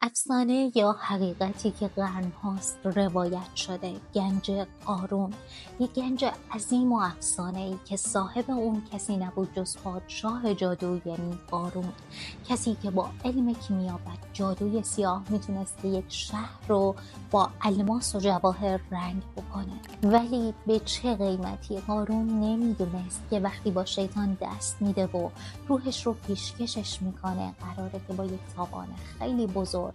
افسانه یا حقیقتی که قرن‌هاست روایت شده، گنج قارون، یک گنج عظیم و افسانه‌ای که صاحب اون کسی نبود جز پادشاه جادو، یعنی قارون، کسی که با علم کیمیا و جادوی سیاه میتونست یک شهر رو با الماس و جواهر رنگ بکنه. ولی به چه قیمتی؟ قارون نمیدونست که وقتی با شیطان دست میده و روحش رو پیشکشش میکنه، قراره که با یک تاوان خیلی بزرگ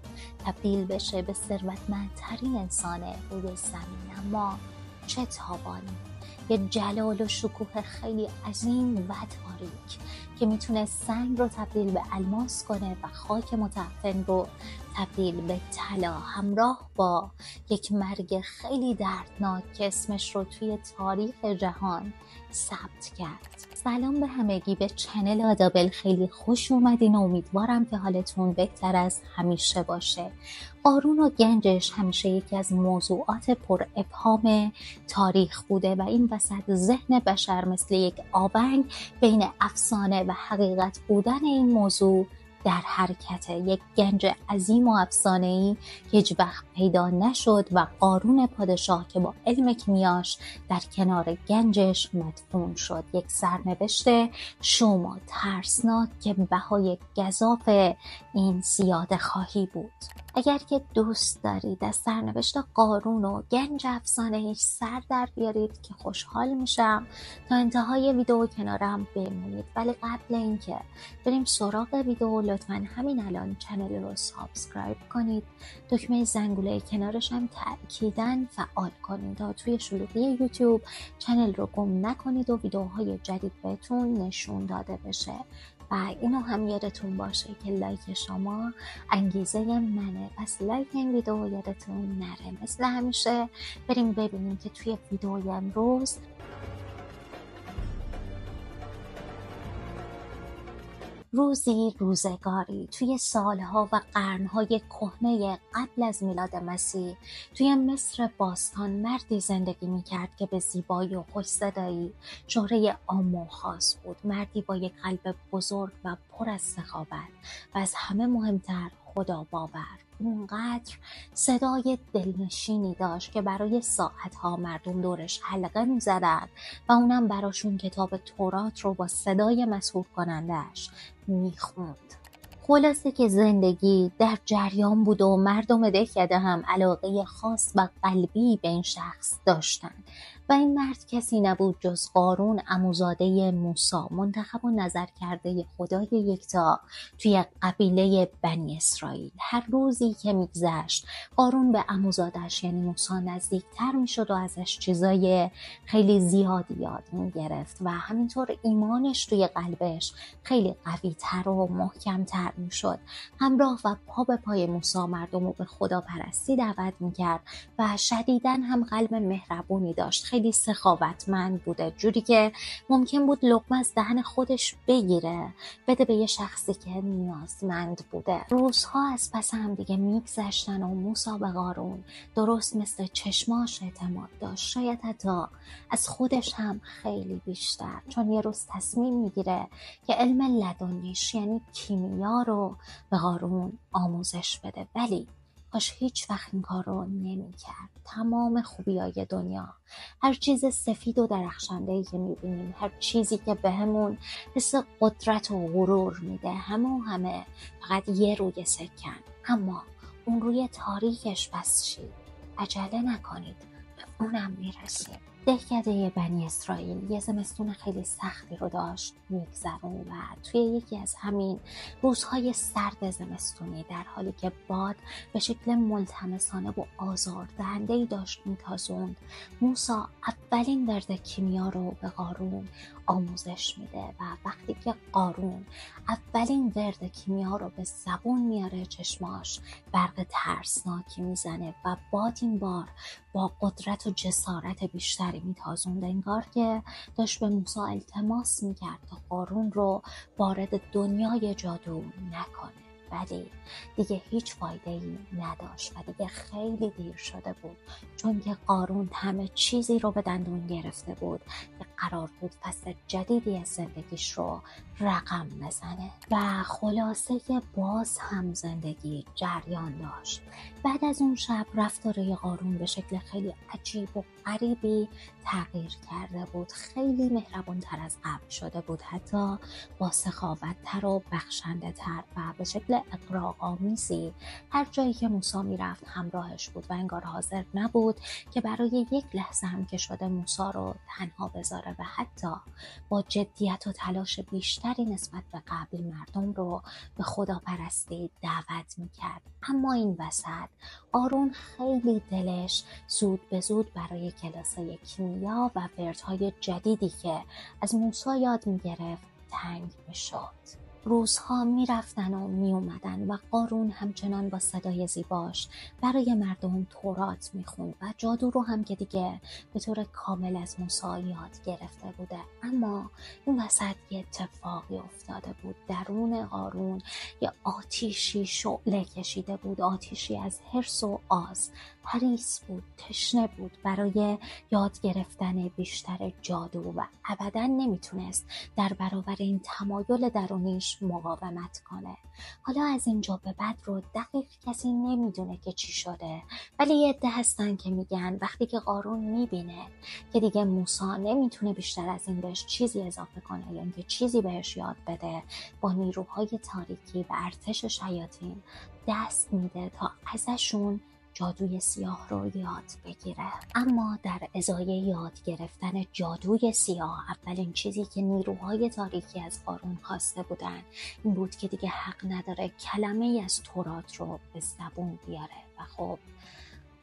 تبدیل بشه به ثروتمندترین انسان روی زمین. اما چه تاوانی؟ یه جلال و شکوه خیلی عظیم و تاریک که میتونه سنگ رو تبدیل به الماس کنه و خاک متعفن رو تبدیل به طلا، همراه با یک مرگ خیلی دردناک که اسمش رو توی تاریخ جهان ثبت کرد. سلام به همگی، به چنل آدابل خیلی خوش اومدین و امیدوارم که حالتون بهتر از همیشه باشه. قارون و گنجش همیشه یکی از موضوعات پر ابهام تاریخ بوده و این وسط ذهن بشر مثل یک آونگ بین افسانه و حقیقت بودن این موضوع در حرکته. یک گنج عظیم و افسانه‌ای که هیچ وقت پیدا نشد و قارون پادشاه که با علم کیمیاش در کنار گنجش مدفون شد. یک سرنوشت شوم و ترسناک که بهای گزاف این زیاده خواهی بود. اگر که دوست دارید از سرنوشت قارون و گنج افسانه‌ایش سر در بیارید که خوشحال میشم تا انتهای ویدیو کنارم بمونید. ولی قبل اینکه بریم سراغ ویدیو، لطفاً همین الان کانال رو سابسکرایب کنید، دکمه زنگوله کنارش هم تأکیداً فعال کنید تا توی شلوغی یوتیوب کانال رو گم نکنید و ویدیوهای جدید بهتون نشون داده بشه. و اینو هم یادتون باشه که لایک شما انگیزه منه، پس لایک این ویدیو یادتون نره. مثل همیشه بریم ببینیم که توی ویدیوی امروز روزی روزگاری توی سالها و قرنهای کهنه قبل از میلاد مسیح توی مصر باستان مردی زندگی میکرد که به زیبایی و خوش‌صدایی شهره عام و خاص بود. مردی با یک قلب بزرگ و پر از سخاوت و از همه مهمتر خدا باور. اونقدر صدای دلنشینی داشت که برای ساعتها مردم دورش حلقه می‌زدند و اونم براشون کتاب تورات رو با صدای مسحور کنندش میخوند. خلاصه که زندگی در جریان بود و مردم دهکده هم علاقه خاص و قلبی به این شخص داشتند و این مرد کسی نبود جز قارون، عموزاده موسی، منتخب و نظر کرده خدای یکتا توی قبیله بنی اسرائیل. هر روزی که میگذشت قارون به عموزادش یعنی موسی نزدیکتر میشد و ازش چیزای خیلی زیادی یاد میگرفت و همینطور ایمانش توی قلبش خیلی قوی تر و محکم تر میشد. همراه و پا به پای موسی مردم رو به خدا پرستی دعوت میکرد و شدیداً هم قلب مهربونی داشت. خیلی سخاوتمند بوده، جوری که ممکن بود لقمه از دهن خودش بگیره بده به یه شخصی که نیازمند بوده. روزها از پس هم دیگه میگذشتن و موسی به قارون درست مثل چشماش اعتماد داشت، شاید حتی از خودش هم خیلی بیشتر، چون یه روز تصمیم میگیره که علم لدنیش یعنی کیمیا رو به قارون آموزش بده. ولی کاش هیچ وقت این کار رو نمی کرد. تمام خوبیای دنیا، هر چیز سفید و درخشنده‌ای که می‌بینیم، هر چیزی که بهمون حس قدرت و غرور میده، همه فقط یه روی سکن. اما اون روی تاریکش بس چی؟ عجله نکنید، به اونم میرسیم. دهکده بنی اسرائیل یه زمستون خیلی سختی رو داشت میگذرون و توی یکی از همین روزهای سرد زمستونی، در حالی که باد به شکل ملتمسانه و آزاردهنده‌ای داشت میتازوند، موسی اولین ورد کیمیا رو به قارون آموزش میده و وقتی که قارون اولین ورد کیمیا رو به زبون میاره، چشماش برق ترسناکی میزنه و باد این بار با قدرت و جسارت بیشتری میتازونده، انگار که داشت به موسی التماس میکرد تا قارون رو وارد دنیای جادو نکنه. ولی دیگه هیچ فایده ای نداشت و دیگه خیلی دیر شده بود، چون که قارون همه چیزی رو به دندون گرفته بود که قرار بود فصل جدیدی از زندگیش رو رقم بزنه و خلاصه که باز هم زندگی جریان داشت. بعد از اون شب رفتار قارون به شکل خیلی عجیب و غریبی تغییر کرده بود. خیلی مهربان تر از قبل شده بود، حتی با سخاوت تر و بخشنده تر و به شکل اغراق‌آمیزی هر جایی که موسی میرفت همراهش بود و انگار حاضر نبود که برای یک لحظه هم که شده موسی رو تنها بذاره و حتی با جدیت و تلاش بیشتری نسبت به قبل مردم رو به خداپرستی دعوت میکرد. اما این وسط قارون خیلی دلش زود به زود برای کلاسای کیمیا و وردهای جدیدی که از موسی یاد میگرفت تنگ میشد. روزها میرفتن و میومدن و قارون همچنان با صدای زیباش برای مردم تورات میخوند و جادو رو هم که دیگه به طور کامل از موسی یاد گرفته بوده. اما این وسط یه اتفاقی افتاده بود. درون قارون یه آتیشی شعله کشیده بود، آتیشی از حرص و آز. حریص بود، تشنه بود برای یاد گرفتن بیشتر جادو و ابداً نمیتونست در برابر این تمایل درونیش مقاومت کنه. حالا از اینجا به بعد رو دقیق کسی نمیدونه که چی شده، ولی یه عده هستن که میگن وقتی که قارون میبینه که دیگه موسی نمیتونه بیشتر از این بهش چیزی اضافه کنه یا اینکه چیزی بهش یاد بده، با نیروهای تاریکی و ارتش شیاطین دست میده تا ازشون جادوی سیاه رو یاد بگیره. اما در ازای یاد گرفتن جادوی سیاه، اولین چیزی که نیروهای تاریکی از قارون خواسته بودن این بود که دیگه حق نداره کلمه‌ای از تورات رو به زبون بیاره و خب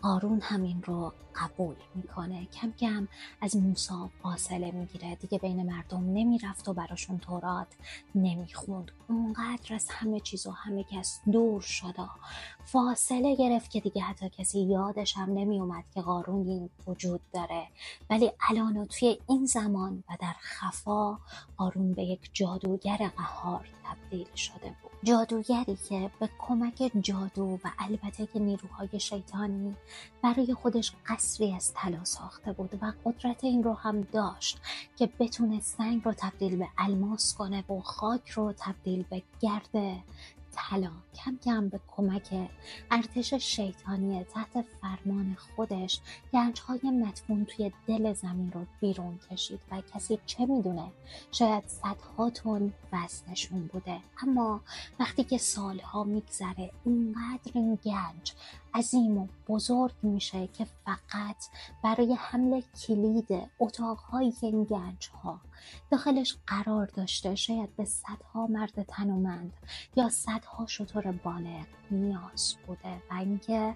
قارون همین رو قبول میکنه. کم کم از موسی فاصله میگیره، دیگه بین مردم نمیرفت و براشون تورات نمیخوند. اونقدر از همه چیز و همه کس دور شد، فاصله گرفت که دیگه حتی کسی یادش هم نمیومد که قارونی وجود داره. ولی الان و توی این زمان و در خفا قارون به یک جادوگر قهار تبدیل شده بود. جادوگری که به کمک جادو و البته که نیروهای شیطانی برای خودش قصری از طلا ساخته بود و قدرت این رو هم داشت که بتونه سنگ رو تبدیل به الماس کنه و خاک رو تبدیل به گرد طلا. کم کم به کمک ارتش شیطانی تحت فرمان خودش گنج‌های مدفون توی دل زمین رو بیرون کشید و کسی چه میدونه، شاید صدها تن وزنشون بوده. اما وقتی که سالها میگذره اینقدر این گنج عظیم و بزرگ میشه که فقط برای حمل کلید اتاقهایی که این گنج‌ها داخلش قرار داشته شاید به صدها مرد تنومند یا صدها شتر بالغ نیاز بوده. و اینکه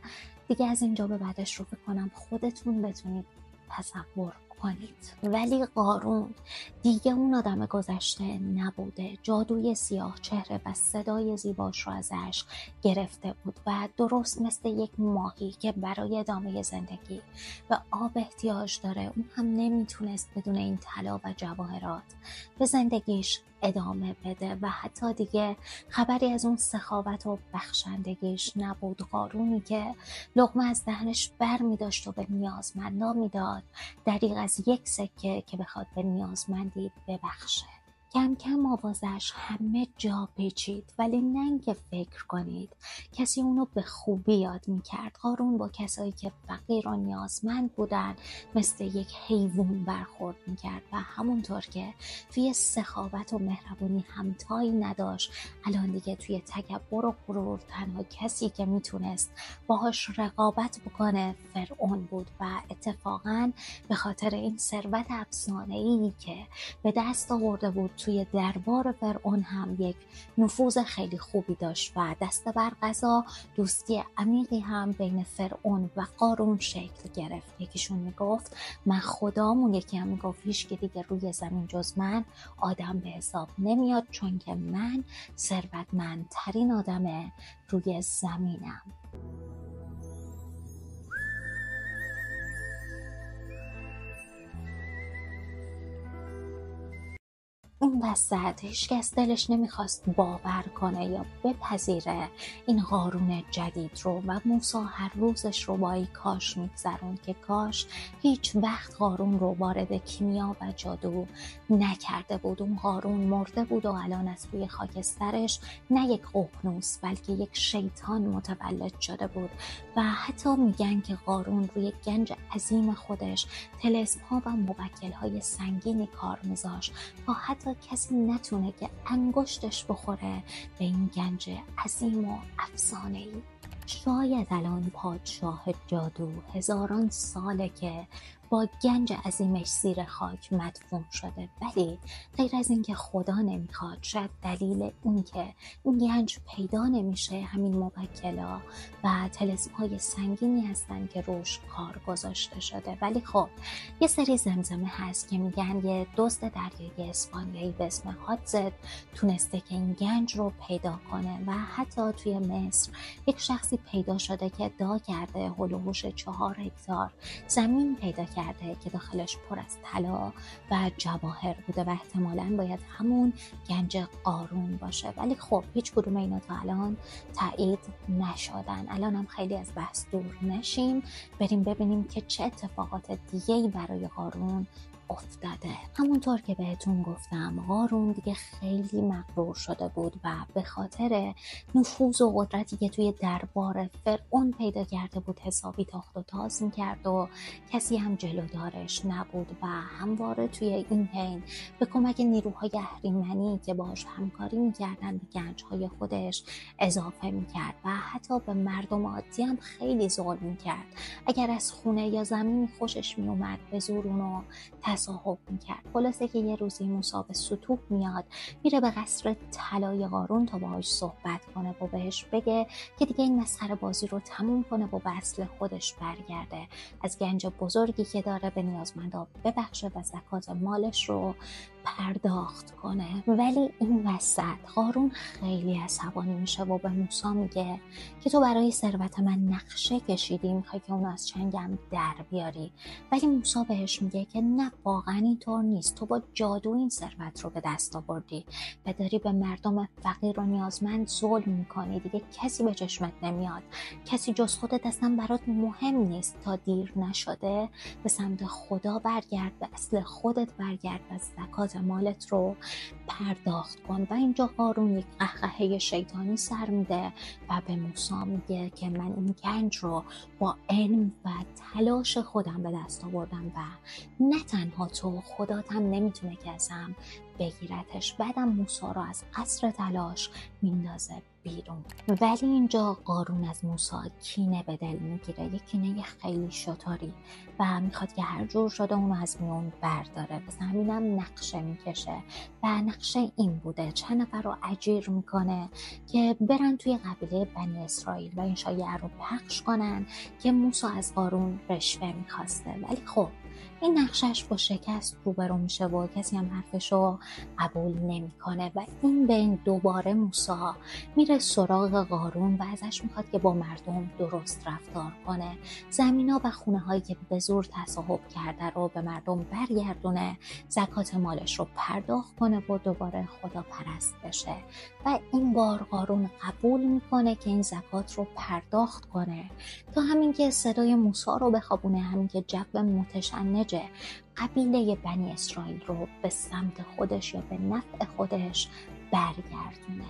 دیگه از اینجا به بعدش رو بکنم خودتون بتونید تصور کنید. ولی قارون دیگه اون آدم گذشته نبوده. جادوی سیاه چهره و صدای زیباش رو ازش گرفته بود و درست مثل یک ماهی که برای ادامه زندگی و آب احتیاج داره، اون هم نمیتونست بدون این طلا و جواهرات به زندگیش ادامه بده و حتی دیگه خبری از اون سخاوت و بخشندگیش نبود. قارونی که لقمه از دهنش بر می داشت و به نیازمندان می داد، دریغ از یک سکه که بخواد به نیازمندی ببخشه. کم کم آوازش همه جا پیچید، ولی نه اینکه فکر کنید کسی اونو به خوبی یاد میکرد. قارون با کسایی که فقیر و نیازمند بودن مثل یک حیوان برخورد میکرد و همونطور که توی سخاوت و مهربونی همتایی نداشت، الان دیگه توی تکبر و غرور تنها کسی که میتونست باهاش رقابت بکنه فرعون بود. و اتفاقاً به خاطر این ثروت افسانه‌ای که به دست آورده بود توی دربار فرعون هم یک نفوذ خیلی خوبی داشت و دست بر قضا دوستی عمیقی هم بین فرعون و قارون شکل گرفت. یکیشون میگفت من خدام، اون یکی هم میگفت هیچ که دیگه روی زمین جز من آدم به حساب نمیاد، چون که من ثروتمندترین آدم روی زمینم. این وسط هیچکس دلش نمیخواست باور کنه یا بپذیره این قارون جدید رو و موسی هر روزش رو با ای کاش میگذرون که کاش هیچ وقت قارون رو وارد کیمیا و جادو نکرده بود. اون قارون مرده بود و الان از روی خاکسترش نه یک ققنوس بلکه یک شیطان متولد شده بود و حتی میگن که قارون روی گنج عظیم خودش طلسم‌ها و موکل‌های سنگینی کار میذاشت تا حتی کسی نتونه که انگشتش بخوره به این گنج عظیم و افسانه‌ای. شاید الان پادشاه جادو هزاران ساله که با گنج عظیمش زیر خاک مدفون شده، ولی غیر از اینکه خدا نمیخواد، شاید دلیل این که این گنج پیدا نمیشه همین موکلا و طلسم‌های سنگینی هستن که روش کار گذاشته شده. ولی خب یه سری زمزمه هست که میگن یه دزد دریایی اسپانیایی به اسم هاتزت تونسته که این گنج رو پیدا کنه و حتی توی مصر یک شخصی پیدا شده که ادعا کرده هولوش 4 هکتار زمین پیدا کرده که داخلش پر از طلا و جواهر بوده و احتمالاً باید همون گنج قارون باشه. ولی خب هیچ کدوم اینا تا الان تایید نشدن. الان هم خیلی از بحث دور نشیم، بریم ببینیم که چه اتفاقات دیگه‌ای برای قارون افتاده. همونطور که بهتون گفتم قارون دیگه خیلی مغرور شده بود و به خاطر نفوذ و قدرتی که توی دربار فرعون پیدا کرده بود حسابی تاخت و تاز میکرد و کسی هم جلودارش نبود و همواره توی این حین به کمک نیروهای اهریمنی که باهاش همکاری میکردن به گنجهای خودش اضافه میکرد و حتی به مردم عادی هم خیلی ظلم میکرد. اگر از خونه یا زمینی خوشش میومد به زور اونو تصاحب میکرد. خلاصه که یه روزی موسی به ستوه میاد، میره به قصر طلای قارون تا باهاش صحبت کنه و بهش بگه که دیگه این مسخره بازی رو تموم کنه و به اصل خودش برگرده، از گنج بزرگی که داره به نیازمندا ببخشه و زکات مالش رو پرداخت کنه. ولی این وسط قارون خیلی عصبانی میشه و به موسی میگه که تو برای ثروت من نقشه کشیدی، میخوای که اونو از چنگم در بیاری. ولی موسی بهش میگه که نه، واقعا اینطور نیست، تو با جادو این ثروت رو به دست آوردی و داری به مردم فقیر و نیازمند ظلم میکنی. دیگه کسی به چشمت نمیاد، کسی جز خودت اصلا برات مهم نیست. تا دیر نشده به سمت خدا برگرد، به اصل خودت برگرد و زکات مالت رو پرداخت کن. و اینجا قارون یک قهقهه شیطانی سر میده و به موسی میگه که من این گنج رو با علم و تلاش خودم به دست آوردم و نه تنها تو، خدات هم نمیتونه که ازم بگیرتش. بعدم موسی رو از قصر تلاش میندازه بیرون. ولی اینجا قارون از موسی کینه به دل میگیره، یک کینه خیلی شطاری و میخواد که هر جور شده اونو از میون برداره. بس همینم نقشه میکشه و نقشه این بوده چند نفر رو اجیر میکنه که برن توی قبیله بنی اسرائیل و این شایعه رو پخش کنن که موسی از قارون رشوه میخواسته. ولی خب این نقشش با شکست روبرو میشه و کسی هم حرفشو قبول نمیکنه و این بین دوباره موسی میره سراغ قارون و ازش میخواد که با مردم درست رفتار کنه، زمینا و خونه هایی که به زور تصاحب کرده رو به مردم برگردونه، زکات مالش رو پرداخت کنه و دوباره خدا پرست بشه. و این بار قارون قبول میکنه که این زکات رو پرداخت کنه تا همین که صدای موسی رو بخوابونه، همین که جو متشنج قبیله بنی اسرائیل رو به سمت خودش یا به نفع خودش برگردونه.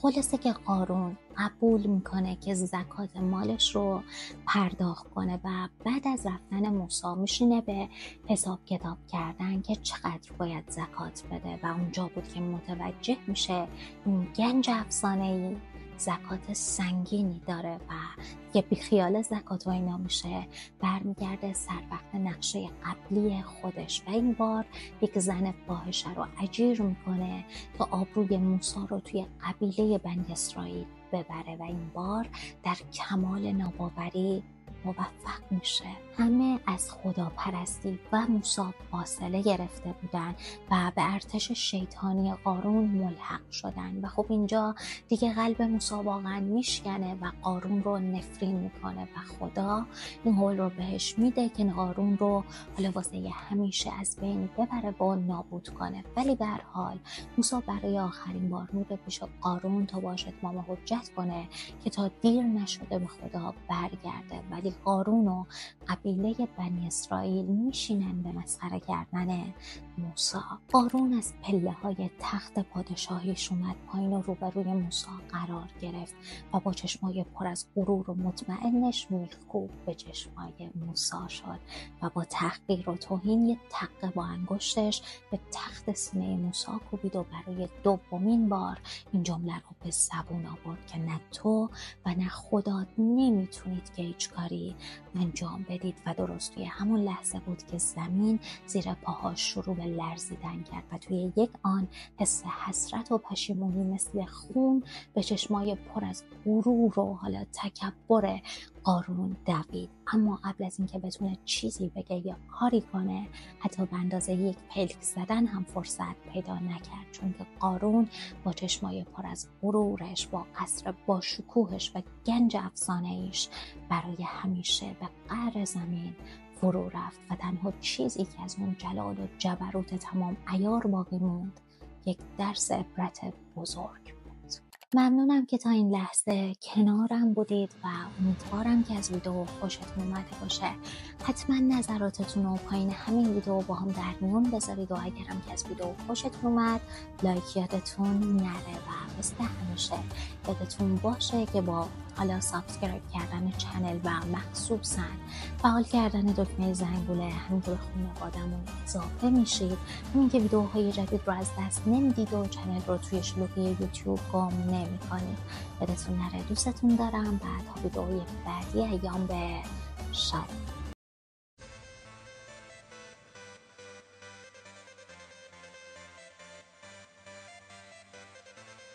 خلاصه که قارون قبول میکنه که زکات مالش رو پرداخت کنه و بعد از رفتن موسی میشینه به حساب کتاب کردن که چقدر باید زکات بده و اونجا بود که متوجه میشه این گنج افسانه‌ای زکات سنگینی داره و یه بیخیال زکات و اینا میشه، برمیگرده سر وقت نقشه قبلی خودش و این بار یک زن فاحشه رو اجیر میکنه تا آبروی موسی رو توی قبیله بنی اسرائیل ببره و این بار در کمال ناباوری موفق میشه. همه از خدا پرستی و موسی فاصله گرفته بودن و به ارتش شیطانی قارون ملحق شدن و خب اینجا دیگه قلب موسی واقعا میشکنه و قارون رو نفرین میکنه و خدا این قول رو بهش میده که قارون رو حالا واسه همیشه از بین ببره و نابود کنه. ولی به هر حال موسی برای آخرین بار میره پیش قارون تا باش اتمام حجت کنه که تا دیر نشده به خدا برگرده. ولی قارون و قبیله بنی اسرائیل میشینن به مسخره کردن موسی. قارون از پله های تخت پادشاهیش اومد پایین و روبروی موسی قرار گرفت و با چشمای پر از غرور و مطمئنش میخکوب به چشمای موسی شد و با تحقیر و توهین یه تقه با انگشتش به تخت سینه موسی کوبید و برای دومین بار این جمله رو به زبون آورد که نه تو و نه خدا نمیتونید که هیچ کاری انجام بدید. و درست توی همون لحظه بود که زمین زیر پاهاش شروع به لرزیدن کرد و توی یک آن حس حسرت و پشیمونی مثل خون به چشمای پر از غرور و حالا تکبر قارون دوید. اما قبل از اینکه بتونه چیزی بگه یا کاری کنه حتی به اندازه یک پلک زدن هم فرصت پیدا نکرد، چون که قارون با چشمای پر از غرورش، با قصر با شکوهش و گنج افسانه‌ایش برای همیشه به قعر زمین فرو رفت و تنها چیزی که از اون جلال و جبروت تمام عیار باقی موند یک درس عبرت بزرگ. ممنونم که تا این لحظه کنارم بودید و امیدوارم که از ویدیو خوشتون اومده باشه. حتما نظراتتون رو پایین همین ویدیو با هم در میون بذارید و اگرم که از ویدیو خوشتون اومد لایک یادتون نره و مثل همیشه یادتون باشه که با حالا سابسکرایب کردن چنل و مخصوصا فعال کردن دکمه زنگوله همین که به خانواده‌مون اضافه میشید، همین که ویدیوهای جدید رو از دست نمیدید و چنل رو توی شلوغی یوتیوب گم نمی‌کنید. یادتون نره دوستتون دارم. بعد تا ویدیوهای بعدی ایام به شب.